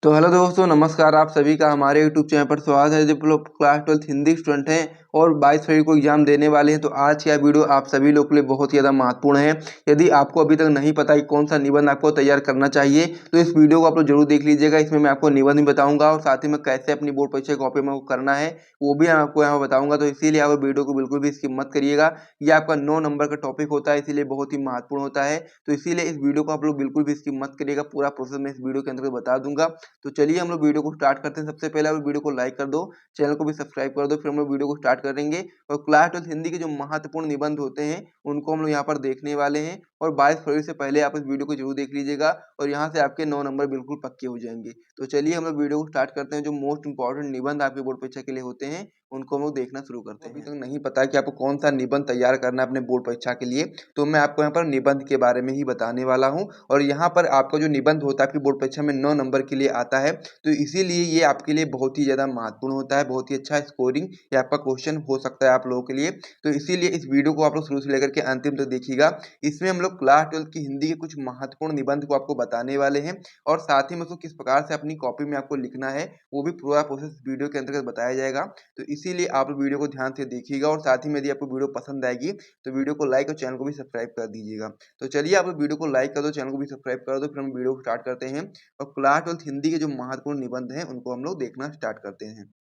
तो हेलो दोस्तों, नमस्कार। आप सभी का हमारे यूट्यूब चैनल पर स्वागत है। जो लोग क्लास 12 हिंदी स्टूडेंट हैं और 22 फरवरी को एग्जाम देने वाले हैं, तो आज का वीडियो आप सभी लोगों के लिए बहुत ही ज़्यादा महत्वपूर्ण है। यदि आपको अभी तक नहीं पता कि कौन सा निबंध आपको तैयार करना चाहिए, तो इस वीडियो को आप लोग जरूर देख लीजिएगा। इसमें मैं आपको निबंध भी बताऊंगा और साथ ही में कैसे अपनी बोर्ड परीक्षा कॉपी में करना है वो भी मैं आपको यहाँ बताऊंगा। तो इसीलिए आप वीडियो को बिल्कुल भी स्किप मत करिएगा। ये आपका 9 नंबर का टॉपिक होता है, इसीलिए बहुत ही महत्वपूर्ण होता है। तो इसीलिए इस वीडियो को आप लोग बिल्कुल भी स्किप मत करिएगा। पूरा प्रोसेस मैं इस वीडियो के अंतर्गत बता दूंगा। तो चलिए हम लोग वीडियो को स्टार्ट करते हैं। सबसे पहले आप वीडियो को लाइक कर दो, चैनल को भी सब्सक्राइब कर दो, फिर हम लोग वीडियो को स्टार्ट करेंगे। और क्लास 12 हिंदी के जो महत्वपूर्ण निबंध होते हैं उनको हम लोग यहाँ पर देखने वाले हैं। और 22 फरवरी से पहले आप इस वीडियो को जरूर देख लीजिएगा और यहाँ से आपके 9 नंबर बिल्कुल पक्के हो जाएंगे। तो चलिए हम लोग वीडियो को स्टार्ट करते हैं। जो मोस्ट इंपॉर्टेंट निबंध आपके बोर्ड परीक्षा के लिए होते हैं उनको हम लोग देखना शुरू करते हैं। अभी तक नहीं पता कि आपको कौन सा निबंध तैयार करना है अपने बोर्ड परीक्षा के लिए, तो मैं आपको यहाँ पर निबंध के बारे में ही बताने वाला हूँ। और यहाँ पर आपका जो निबंध होता है आपकी बोर्ड परीक्षा में 9 नंबर के लिए आता है, तो इसीलिए ये आपके लिए बहुत ही ज़्यादा महत्वपूर्ण होता है। बहुत ही अच्छा स्कोरिंग ये आपका क्वेश्चन हो सकता है आप लोगों के लिए। तो इसीलिए इस वीडियो को आप लोग शुरू से लेकर के अंतिम तक देखिएगा। इसमें हम लोग क्लास 12 की हिंदी के कुछ महत्वपूर्ण निबंध को आपको बताने वाले हैं और साथ ही में उसको किस प्रकार से अपनी कॉपी में आपको लिखना है वो भी पूरा प्रोसेस वीडियो के अंतर्गत बताया जाएगा। तो इसीलिए आप वीडियो को ध्यान से देखिएगा और साथ ही में यदि आपको वीडियो पसंद आएगी तो वीडियो को लाइक और चैनल को भी सब्सक्राइब कर दीजिएगा। तो चलिए आप वीडियो को लाइक कर दो, चैनल को भी सब्सक्राइब कर दो, फिर हम वीडियो को स्टार्ट करते हैं और क्लास 12 हिंदी के जो महत्वपूर्ण निबंध हैं उनको हम लोग देखना स्टार्ट करते हैं।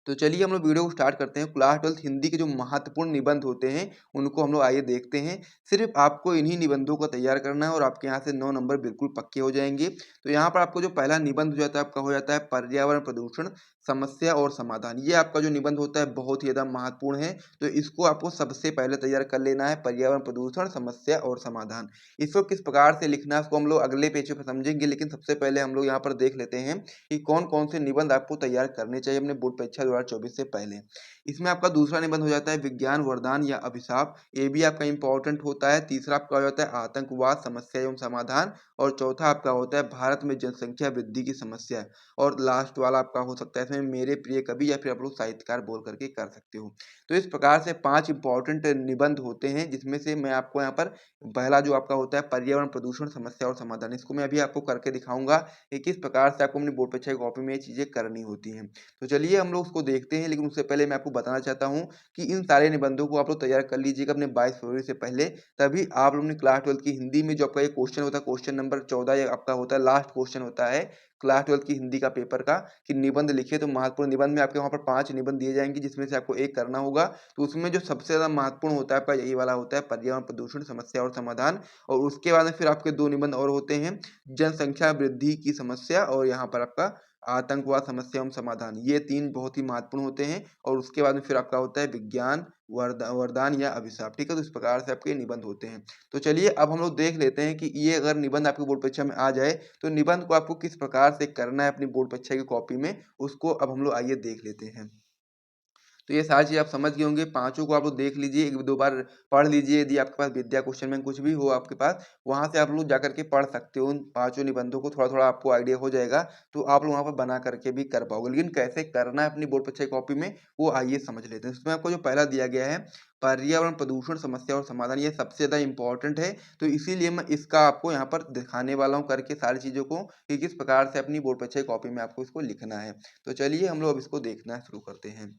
तो चलिए हम लोग वीडियो को स्टार्ट करते हैं। क्लास 12 हिंदी के जो महत्वपूर्ण निबंध होते हैं उनको हम लोग आइए देखते हैं। सिर्फ आपको इन्हीं निबंधों को तैयार करना है और आपके यहाँ से 9 नंबर बिल्कुल पक्के हो जाएंगे। तो यहाँ पर आपको जो पहला निबंध हो जाता है आपका हो जाता है पर्यावरण प्रदूषण समस्या और समाधान। ये आपका जो निबंध होता है बहुत ही ज़्यादा महत्वपूर्ण है, तो इसको आपको सबसे पहले तैयार कर लेना है। पर्यावरण प्रदूषण समस्या और समाधान, इसको किस प्रकार से लिखना है उसको हम लोग अगले पेज पे समझेंगे, लेकिन सबसे पहले हम लोग यहाँ पर देख लेते हैं कि कौन कौन से निबंध आपको तैयार करने चाहिए अपने बोर्ड परीक्षा 2024 से पहले। इसमें आपका दूसरा निबंध हो जाता है विज्ञान वरदान या अभिशाप, ये भी आपका इंपॉर्टेंट होता है। तीसरा आपका हो जाता है आतंकवाद समस्या एवं समाधान और चौथा आपका होता है भारत में जनसंख्या वृद्धि की समस्या। और लास्ट वाला आपका हो सकता है इसमें मेरे प्रिय कवि या फिर आप लोग साहित्यकार बोल करके कर सकते हो। तो इस प्रकार से 5 इंपॉर्टेंट निबंध होते हैं जिसमें से मैं आपको यहाँ पर पहला जो आपका होता है पर्यावरण प्रदूषण समस्या और समाधान, इसको मैं अभी आपको करके दिखाऊंगा कि किस प्रकार से आपको अपनी बोर्ड परीक्षा की कॉपी में ये चीजें करनी होती हैं। तो चलिए हम लोग उसको देखते हैं, लेकिन उससे पहले मैं आपको बताना चाहता हूँ कि इन सारे निबंधों को आप लोग तैयार कर लीजिएगा अपने 22 फरवरी से पहले। तभी आप लोग ने क्लास 12 की हिंदी में जो आपका ये क्वेश्चन होता है क्वेश्चन नंबर 14 ये आपका होता है लास्ट क्वेश्चन होता है क्लास 12 की हिंदी का पेपर का कि निबंध लिखिए। तो महत्वपूर्ण निबंध में आपके वहाँ पर 5 निबंध दिए जाएंगे जिसमें से आपको एक करना होगा। तो उसमें जो सबसे ज़्यादा महत्वपूर्ण होता है आपका यही वाला होता है पर्यावरण प्रदूषण समस्या और समाधान। और उसके बाद में फिर आपके 2 निबंध और होते हैं जनसंख्या वृद्धि की समस्या और यहाँ पर आपका आतंकवाद समस्या एवं समाधान। ये 3 बहुत ही महत्वपूर्ण होते हैं और उसके बाद में फिर आपका होता है विज्ञान वरदान या अभिशाप। ठीक है, तो इस प्रकार से आपके निबंध होते हैं। तो चलिए अब हम लोग देख लेते हैं कि ये अगर निबंध आपकी बोर्ड परीक्षा में आ जाए तो निबंध को आपको किस प्रकार से करना है अपनी बोर्ड परीक्षा की कॉपी में, उसको अब हम लोग आइए देख लेते हैं। तो ये सारी चीज़ आप समझ गए होंगे, पाँचों को आप लोग देख लीजिए, 1-2 बार पढ़ लीजिए। यदि आपके पास विद्या क्वेश्चन बैंक कुछ भी हो आपके पास, वहाँ से आप लोग जाकर के पढ़ सकते हो। उन पाँचों निबंधों को थोड़ा-थोड़ा आपको आइडिया हो जाएगा, तो आप लोग वहाँ पर बना करके भी कर पाओगे। लेकिन कैसे करना है अपनी बोर्ड परीक्षा की कॉपी में, वो आइए समझ लेते हैं। इसमें आपको जो पहला दिया गया है, पर्यावरण प्रदूषण समस्या और समाधान, ये सबसे ज़्यादा इम्पोर्टेंट है। तो इसीलिए मैं इसका आपको यहाँ पर दिखाने वाला हूँ करके सारी चीज़ों को कि किस प्रकार से अपनी बोर्ड परीक्षा की कॉपी में आपको इसको लिखना है। तो चलिए हम लोग अब इसको देखना शुरू करते हैं।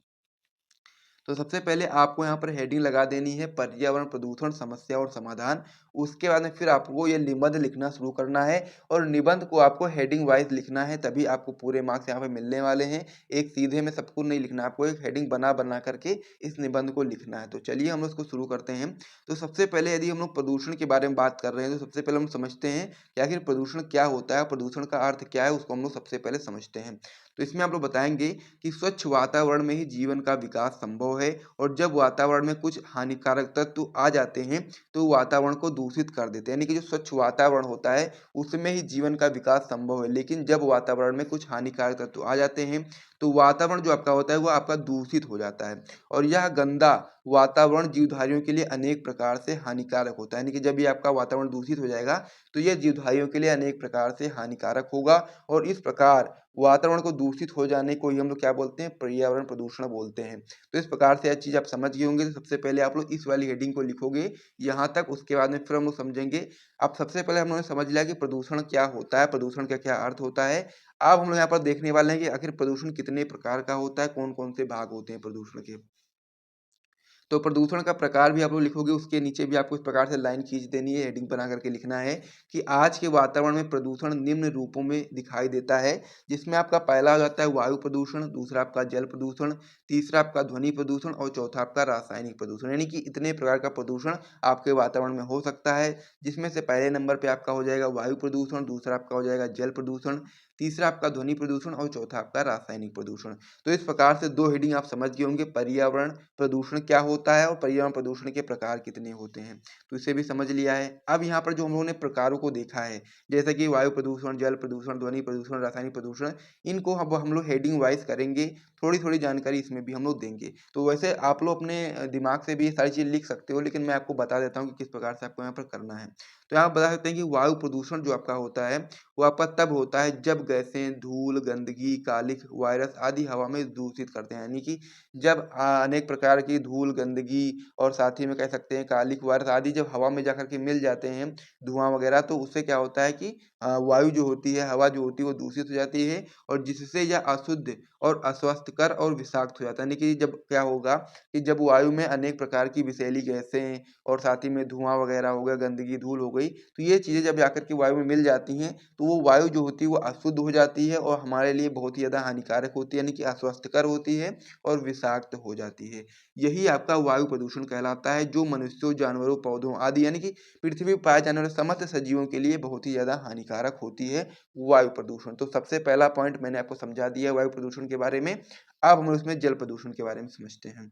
तो सबसे पहले आपको यहाँ पर हेडिंग लगा देनी है पर्यावरण प्रदूषण समस्या और समाधान। उसके बाद में फिर आपको ये निबंध लिखना शुरू करना है और निबंध को आपको हेडिंग वाइज लिखना है, तभी आपको पूरे मार्क्स यहाँ पे मिलने वाले हैं। एक सीधे में सबको नहीं लिखना, आपको एक हेडिंग बना बना करके इस निबंध को लिखना है। तो चलिए हम लोग इसको शुरू करते हैं। तो सबसे पहले यदि हम लोग प्रदूषण के बारे में बात कर रहे हैं तो सबसे पहले हम समझते हैं कि आखिर प्रदूषण क्या होता है, प्रदूषण का अर्थ क्या है, उसको हम लोग सबसे पहले समझते हैं। तो इसमें आप लोग बताएंगे कि स्वच्छ वातावरण में ही जीवन का विकास संभव है और जब वातावरण में कुछ हानिकारक तत्व आ जाते हैं तो वातावरण को दूषित कर देते हैं। यानी कि जो स्वच्छ वातावरण होता है उसमें ही जीवन का विकास संभव है, लेकिन जब वातावरण में कुछ हानिकारक तत्व आ जाते हैं तो वातावरण जो आपका होता है वो आपका दूषित हो जाता है और यह गंदा वातावरण जीवधारियों के लिए अनेक प्रकार से हानिकारक होता है। यानी कि जब ये आपका वातावरण दूषित हो जाएगा तो ये जीवधारियों के लिए अनेक प्रकार से हानिकारक होगा और इस प्रकार वातावरण को दूषित हो जाने को ही हम लोग क्या बोलते हैं, पर्यावरण प्रदूषण बोलते हैं। तो इस प्रकार से यह चीज़ आप समझ गए होंगे। तो सबसे पहले आप लोग इस वाली हेडिंग को लिखोगे यहाँ तक, उसके बाद में फिर हम लोग समझेंगे। अब सबसे पहले हम लोगों ने समझ लिया कि प्रदूषण क्या होता है, प्रदूषण का क्या अर्थ होता है। अब हम लोग यहाँ पर देखने वाले हैं कि आखिर प्रदूषण कितने प्रकार का होता है, कौन कौन से भाग होते हैं प्रदूषण के। तो प्रदूषण का प्रकार भी आप लोग लिखोगे, उसके नीचे भी आपको इस प्रकार से लाइन खींच देनी है, हेडिंग बना करके लिखना है कि आज के वातावरण में प्रदूषण निम्न रूपों में दिखाई देता है। जिसमें आपका पहला हो जाता है वायु प्रदूषण, दूसरा आपका जल प्रदूषण, तीसरा आपका ध्वनि प्रदूषण और चौथा आपका रासायनिक प्रदूषण। यानी कि इतने प्रकार का प्रदूषण आपके वातावरण में हो सकता है। जिसमें से पहले नंबर पे आपका हो जाएगा वायु प्रदूषण, दूसरा आपका हो जाएगा जल प्रदूषण, तीसरा आपका ध्वनि प्रदूषण और चौथा आपका रासायनिक प्रदूषण। तो इस प्रकार से दो हेडिंग आप समझ गए होंगे, पर्यावरण प्रदूषण क्या होता है और पर्यावरण प्रदूषण के प्रकार कितने होते हैं। तो इसे भी समझ लिया है। अब यहाँ पर जो हम लोगों ने प्रकारों को देखा है, जैसे कि वायु प्रदूषण, जल प्रदूषण, ध्वनि प्रदूषण, रासायनिक प्रदूषण, इनको अब हम लोग हेडिंग वाइज करेंगे। थोड़ी थोड़ी जानकारी इसमें भी हम लोग देंगे। तो वैसे आप लोग अपने दिमाग से भी ये सारी चीज़ लिख सकते हो, लेकिन मैं आपको बता देता हूँ कि किस प्रकार से आपको यहाँ पर करना है। तो यहाँ बता सकते हैं कि वायु प्रदूषण जो आपका होता है वो आपका तब होता है जब गैसें, धूल, गंदगी, कालिख, वायरस आदि हवा में दूषित करते हैं। यानी कि जब अनेक प्रकार की धूल, गंदगी और साथ ही में कह सकते हैं कालिख, वायरस आदि जब हवा में जाकर के मिल जाते हैं, धुआँ वगैरह, तो उससे क्या होता है कि वायु जो होती है, हवा जो होती है वो दूषित हो जाती है और जिससे यह अशुद्ध और अस्वास्थ्यकर और विषाक्त हो जाता है। यानी कि जब क्या होगा कि जब वायु में अनेक प्रकार की विषैली गैसें और साथ ही में धुआँ वगैरह हो गया, गंदगी, धूल हो गई, तो ये चीज़ें जब जाकर के वायु में मिल जाती हैं, तो वो वायु जो होती है वो अशुद्ध हो जाती है और हमारे लिए बहुत ही ज़्यादा हानिकारक होती है, यानी कि अस्वास्थ्यकर होती है और विषाक्त हो जाती है। यही आपका वायु प्रदूषण कहलाता है, जो मनुष्यों, जानवरों, पौधों आदि यानी कि पृथ्वी पर पाए जाने वाले समस्त सजीवों के लिए बहुत ही ज़्यादा हानिकारक होती है वायु प्रदूषण। तो सबसे पहला पॉइंट मैंने आपको समझा दिया है वायु प्रदूषण के बारे में। अब हम उसमें जल प्रदूषण के बारे में समझते हैं।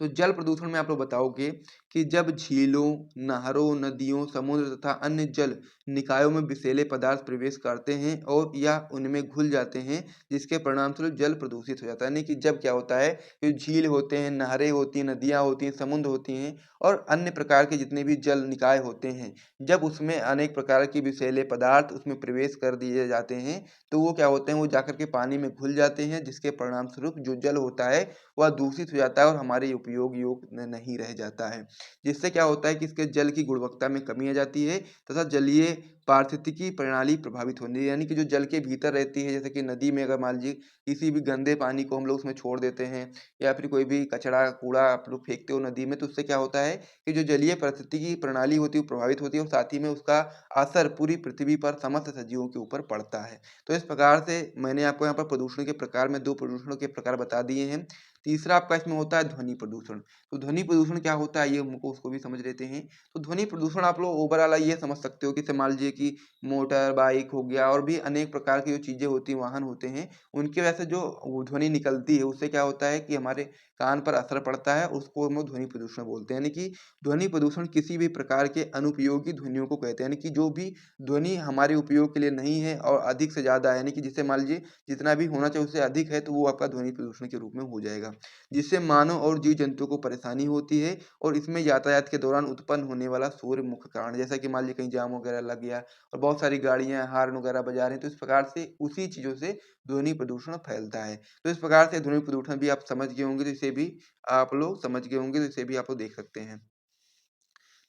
तो जल प्रदूषण में आप लोग बताओगे कि जब झीलों, नहरों, नदियों, समुद्र तथा अन्य जल निकायों में विषैले पदार्थ प्रवेश करते हैं और या उनमें घुल जाते हैं, जिसके परिणामस्वरूप जल प्रदूषित हो जाता है। यानी कि जब क्या होता है कि झील होते हैं, नहरें होती हैं, नदियाँ होती हैं, समुद्र होती हैं और अन्य प्रकार के जितने भी जल निकाय होते हैं, जब उसमें अनेक प्रकार के विषैले पदार्थ उसमें प्रवेश कर दिए जाते हैं, तो वो क्या होते हैं, वो जाकर के पानी में घुल जाते हैं, जिसके परिणामस्वरूप जो जल होता है वह दूषित हो जाता है और हमारे उपयोग योग्य नहीं रह जाता है। जिससे क्या होता है कि इसके जल की गुणवत्ता में कमी आ जाती है तथा जलीय पारिस्थितिकी प्रणाली प्रभावित होती है। यानी कि जो जल के भीतर रहती है, जैसे कि नदी में अगर मान लीजिए किसी भी गंदे पानी को हम लोग उसमें छोड़ देते हैं या फिर कोई भी कचरा, कूड़ा आप लोग फेंकते हो नदी में, तो उससे क्या होता है कि जो जलीय पारिस्थितिकी प्रणाली होती है वो प्रभावित होती है और साथ ही में उसका असर पूरी पृथ्वी पर समस्त सजीवों के ऊपर पड़ता है। तो इस प्रकार से मैंने आपको यहाँ पर प्रदूषण के प्रकार में 2 प्रदूषणों के प्रकार बता दिए हैं। तीसरा आपका इसमें होता है ध्वनि प्रदूषण। तो ध्वनि प्रदूषण क्या होता है ये हमको उसको भी समझ लेते हैं। तो ध्वनि प्रदूषण आप लोग ओवरऑल ये समझ सकते हो कि जैसे मान लीजिए कि मोटर बाइक हो गया और भी अनेक प्रकार की जो चीज़ें होती हैं, वाहन होते हैं, उनकी वजह से जो वो ध्वनि निकलती है उससे क्या होता है कि हमारे कान पर असर पड़ता है, उसको हम लोग ध्वनि प्रदूषण बोलते हैं। यानी कि ध्वनि प्रदूषण किसी भी प्रकार के अनुपयोगी ध्वनियों को कहते हैं। यानी कि जो भी ध्वनि हमारे उपयोग के लिए नहीं है और अधिक से ज़्यादा है, यानी कि जिससे मान लीजिए जितना भी होना चाहिए उससे अधिक है, तो वो आपका ध्वनि प्रदूषण के रूप में हो जाएगा। जिससे मानव और जीव जंतुओं को परेशानी होती है और इसमें यातायात के दौरान उत्पन्न होने वाला शोर मुख्य कारण है। जैसा कि मान लीजिए कहीं जाम वगैरह लग गया और बहुत सारी गाड़ियां हॉर्न वगैरह बजा रही हैं, तो इस प्रकार से उसी चीज़ों से ध्वनि प्रदूषण फैलता है। तो इस प्रकार से ध्वनि प्रदूषण भी आप समझ गए होंगे, तो इसे भी आप लोग समझ गए होंगे, तो इसे भी आप लोग देख सकते हैं।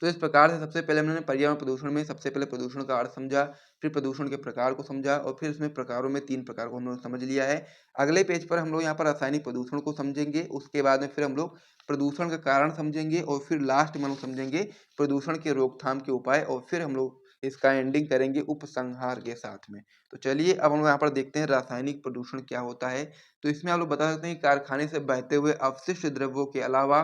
तो इस प्रकार से सबसे पहले हमने पर्यावरण प्रदूषण में सबसे पहले प्रदूषण का अर्थ समझा, फिर प्रदूषण के प्रकार को समझा और फिर उसमें प्रकारों में 3 प्रकार को हम लोग समझ लिया है। अगले पेज पर हम लोग यहाँ पर रासायनिक प्रदूषण को समझेंगे, उसके बाद में फिर हम लोग प्रदूषण का कारण समझेंगे और फिर लास्ट में हम लोग समझेंगे प्रदूषण के रोकथाम के उपाय और फिर हम लोग इसका एंडिंग करेंगे उपसंहार के साथ में। तो चलिए अब हम लोग यहाँ पर देखते हैं रासायनिक प्रदूषण क्या होता है। तो इसमें आप लोग बता सकते हैं कि कारखाने से बहते हुए अपशिष्ट द्रव्यों के अलावा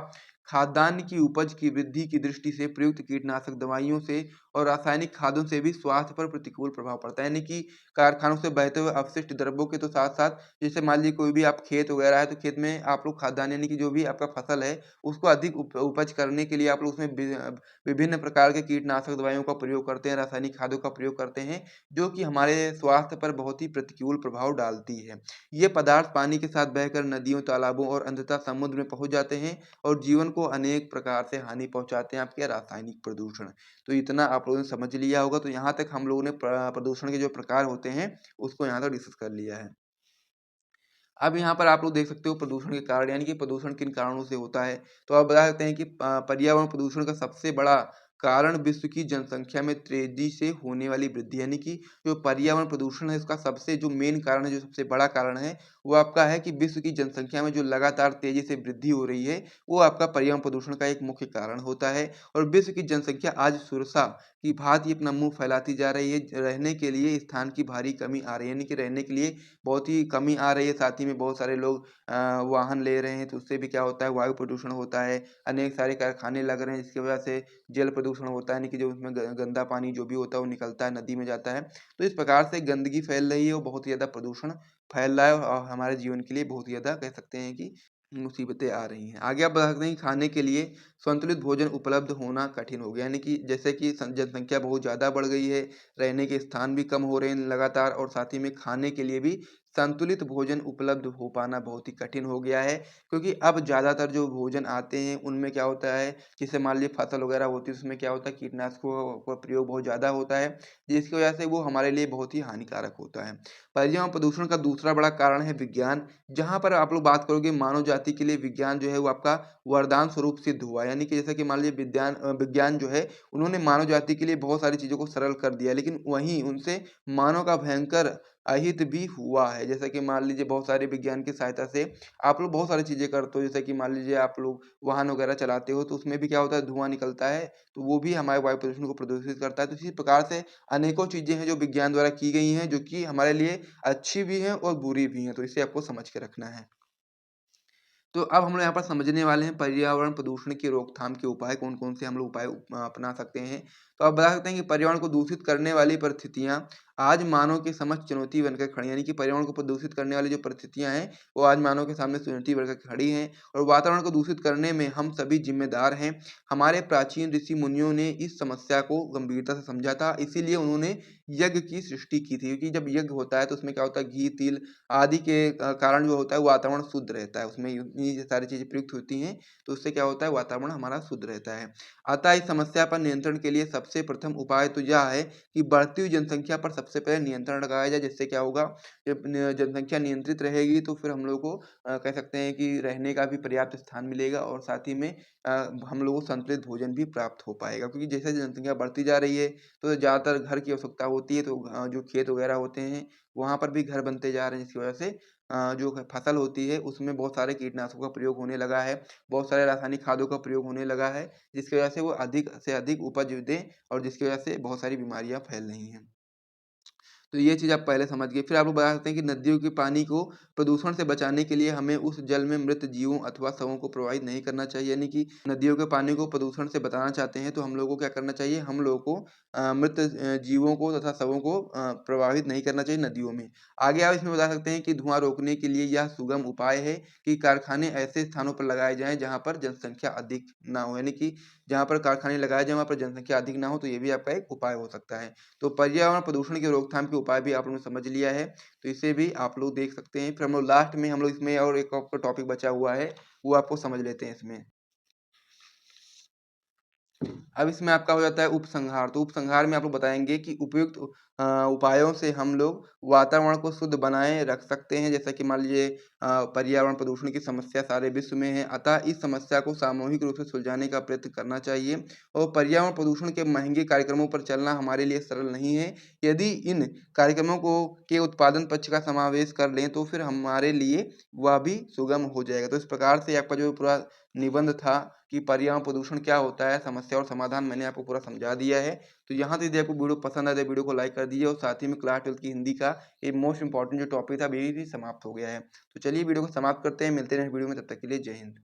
खाद्यान्न की उपज की वृद्धि की दृष्टि से प्रयुक्त कीटनाशक दवाइयों से और रासायनिक खादों से भी स्वास्थ्य पर प्रतिकूल प्रभाव पड़ता है। यानी कि कारखानों से बहते हुए अपशिष्ट द्रव्यों के तो साथ-साथ जैसे मान लीजिए कोई भी आप खेत वगैरह है, तो खेत में आप लोग खाद्यान्न यानी कि जो भी आपका फसल है, उसको अधिक उपज करने के लिए आप लोग उसमें विभिन्न प्रकार के कीटनाशक दवाइयों का प्रयोग करते हैं, रासायनिक खादों का प्रयोग करते हैं, जो कि हमारे स्वास्थ्य पर बहुत ही प्रतिकूल प्रभाव डालती है। ये पदार्थ पानी के साथ बहकर नदियों, तालाबों और अंततः समुद्र में पहुँच जाते हैं और जीवन को अनेक प्रकार से हानि पहुँचाते हैं आपके रासायनिक प्रदूषण। तो इतना आप लोगों ने समझ लिया होगा, तो यहाँ तक हम लोगों ने प्रदूषण के जो प्रकार होते हैं, उसको यहाँ तक डिस्कस कर लिया है। अब यहाँ पर आप लोग देख सकते हो प्रदूषण के कारण यानी कि प्रदूषण किन कारणों से होता है। तो आप बता सकते हैं कि पर्यावरण प्रदूषण का सबसे बड़ा कारण विश्व की जनसंख्या में तेजी से होने वाली वृद्धि यानी कि जो पर्यावरण प्रदूषण है इसका सबसे जो मेन कारण है, जो सबसे बड़ा कारण है, वो आपका है कि विश्व की जनसंख्या में जो लगातार तेजी से वृद्धि हो रही है, वो आपका पर्यावरण प्रदूषण का एक मुख्य कारण होता है। और विश्व की जनसंख्या आज सुरसा की भांति अपना मुँह फैलाती जा रही है। रहने के लिए स्थान की भारी कमी आ रही है, यानी कि रहने के लिए बहुत ही कमी आ रही है, साथ ही में बहुत सारे लोग वाहन ले रहे हैं, तो उससे भी क्या होता है, वायु प्रदूषण होता है। अनेक सारे कारखाने लग रहे हैं, जिसकी वजह से जल प्रदूषण होता है, यानी कि जो उसमें गंदा पानी जो भी होता है, वो निकलता है, नदी में जाता है। तो इस प्रकार से गंदगी फैल रही है और बहुत ही ज़्यादा प्रदूषण फैल रहा है और हमारे जीवन के लिए बहुत ही ज़्यादा कह सकते हैं कि मुसीबतें आ रही हैं। आगे आप बता सकते हैं कि खाने के लिए संतुलित भोजन उपलब्ध होना कठिन हो गया, यानी कि जैसे कि जनसंख्या बहुत ज़्यादा बढ़ गई है, रहने के स्थान भी कम हो रहे हैं लगातार और साथ ही में खाने के लिए भी संतुलित भोजन उपलब्ध हो पाना बहुत ही कठिन हो गया है। क्योंकि अब ज़्यादातर जो भोजन आते हैं उनमें क्या होता है, जैसे मान लीजिए फसल वगैरह होती है उसमें क्या होता है, कीटनाशकों का प्रयोग बहुत ज़्यादा होता है, जिसकी वजह से वो हमारे लिए बहुत ही हानिकारक होता है। पर्यावरण प्रदूषण का दूसरा बड़ा कारण है विज्ञान। जहाँ पर आप लोग बात करोगे मानव जाति के लिए विज्ञान जो है वो आपका वरदान स्वरूप सिद्ध हुआ है। यानी कि जैसा कि मान लीजिए विज्ञान जो है उन्होंने मानव जाति के लिए बहुत सारी चीज़ों को सरल कर दिया है, लेकिन वहीं उनसे मानव का भयंकर अहित भी हुआ है। जैसा कि मान लीजिए बहुत सारे विज्ञान की सहायता से आप लोग बहुत सारी चीज़ें करते हो, जैसे कि मान लीजिए आप लोग वाहन वगैरह चलाते हो तो उसमें भी क्या होता है, धुआँ निकलता है, तो वो भी हमारे वायु प्रदूषण को प्रदूषित करता है। तो इसी प्रकार से अनेकों चीज़ें हैं जो विज्ञान द्वारा की गई हैं, जो कि हमारे लिए अच्छी भी हैं और बुरी भी हैं, तो इसे आपको समझ के रखना है। तो अब हम लोग यहाँ पर समझने वाले हैं पर्यावरण प्रदूषण की रोकथाम के उपाय कौन-कौन से हम लोग उपाय अपना सकते हैं। तो आप बता सकते हैं कि पर्यावरण को दूषित करने वाली परिस्थितियाँ आज मानव के समक्ष चुनौती बनकर खड़ी हैं। यानी कि पर्यावरण को प्रदूषित करने वाली जो परिस्थितियाँ हैं, वो आज मानव के सामने चुनौती बनकर खड़ी हैं और वातावरण को दूषित करने में हम सभी ज़िम्मेदार हैं। हमारे प्राचीन ऋषि-मुनियों ने इस समस्या को गंभीरता से समझा था, इसीलिए उन्होंने यज्ञ की सृष्टि की थी। क्योंकि जब यज्ञ होता है तो उसमें क्या होता है, घी, तिल आदि के कारण जो होता है वातावरण शुद्ध रहता है, उसमें इतनी सारी चीज़ें प्रयुक्त होती हैं, तो उससे क्या होता है, वातावरण हमारा शुद्ध रहता है। अतः इस समस्या पर नियंत्रण के लिए सबसे प्रथम उपाय तो यह है कि बढ़ती हुई जनसंख्या पर सबसे पहले नियंत्रण लगाया जाए। जिससे क्या होगा, जब जनसंख्या नियंत्रित रहेगी तो फिर हम लोग को कह सकते हैं कि रहने का भी पर्याप्त स्थान मिलेगा और साथ ही में हम लोगों को संतुलित भोजन भी प्राप्त हो पाएगा। क्योंकि जैसे जनसंख्या बढ़ती जा रही है, तो ज़्यादातर घर की आवश्यकता होती है, तो जो खेत वगैरह होते हैं, वहाँ पर भी घर बनते जा रहे हैं, जिसकी वजह से जो फसल होती है उसमें बहुत सारे कीटनाशकों का प्रयोग होने लगा है, बहुत सारे रासायनिक खादों का प्रयोग होने लगा है, जिसकी वजह से वो अधिक से अधिक उपज दें और जिसकी वजह से बहुत सारी बीमारियाँ फैल रही हैं। तो ये चीज़ आप पहले समझ गए। फिर आप लोग बता सकते हैं कि नदियों के पानी को प्रदूषण से बचाने के लिए हमें उस जल में मृत जीवों अथवा शवों को प्रवाहित नहीं करना चाहिए। यानी कि नदियों के पानी को प्रदूषण से बचाना चाहते हैं तो हम लोगों को क्या करना चाहिए? हम लोगों को मृत जीवों को तथा शवों को प्रवाहित नहीं करना चाहिए नदियों में। आगे आप इसमें बता सकते हैं कि धुआँ रोकने के लिए यह सुगम उपाय है कि कारखाने ऐसे स्थानों पर लगाए जाएँ जहाँ पर जनसंख्या अधिक ना हो। यानी कि जहाँ पर कारखाने लगाए जाएँ वहाँ पर जनसंख्या अधिक ना हो, तो ये भी आपका एक उपाय हो सकता है। तो पर्यावरण प्रदूषण की रोकथाम के उपाय भी आप लोगों ने समझ लिया है, तो इसे भी आप लोग देख सकते हैं। फिर हम लोग लास्ट में हम लोग इसमें और एक आपका टॉपिक बचा हुआ है, वो आपको समझ लेते हैं इसमें। अब इसमें आपका हो जाता है उपसंहार। तो उपसंहार में आप लोग बताएँगे कि उपयुक्त उपायों से हम लोग वातावरण को शुद्ध बनाए रख सकते हैं। जैसा कि मान लीजिए पर्यावरण प्रदूषण की समस्या सारे विश्व में है, अतः इस समस्या को सामूहिक रूप से सुलझाने का प्रयत्न करना चाहिए और पर्यावरण प्रदूषण के महँगे कार्यक्रमों पर चलना हमारे लिए सरल नहीं है। यदि इन कार्यक्रमों को के उत्पादन पक्ष का समावेश कर लें, तो फिर हमारे लिए वह भी सुगम हो जाएगा। तो इस प्रकार से आपका जो पूरा निबंध था कि पर्यावरण प्रदूषण क्या होता है, समस्या और समाधान मैंने आपको पूरा समझा दिया है। तो यहाँ से यदि आपको वीडियो पसंद आए तो वीडियो को लाइक कर दीजिए और साथ ही में क्लास 12th की हिंदी का एक मोस्ट इम्पोर्टेंट जो टॉपिक था, ये भी समाप्त हो गया है। तो चलिए वीडियो को समाप्त करते हैं, मिलते हैं नेक्स्ट वीडियो में, तब तक के लिए जय हिंद।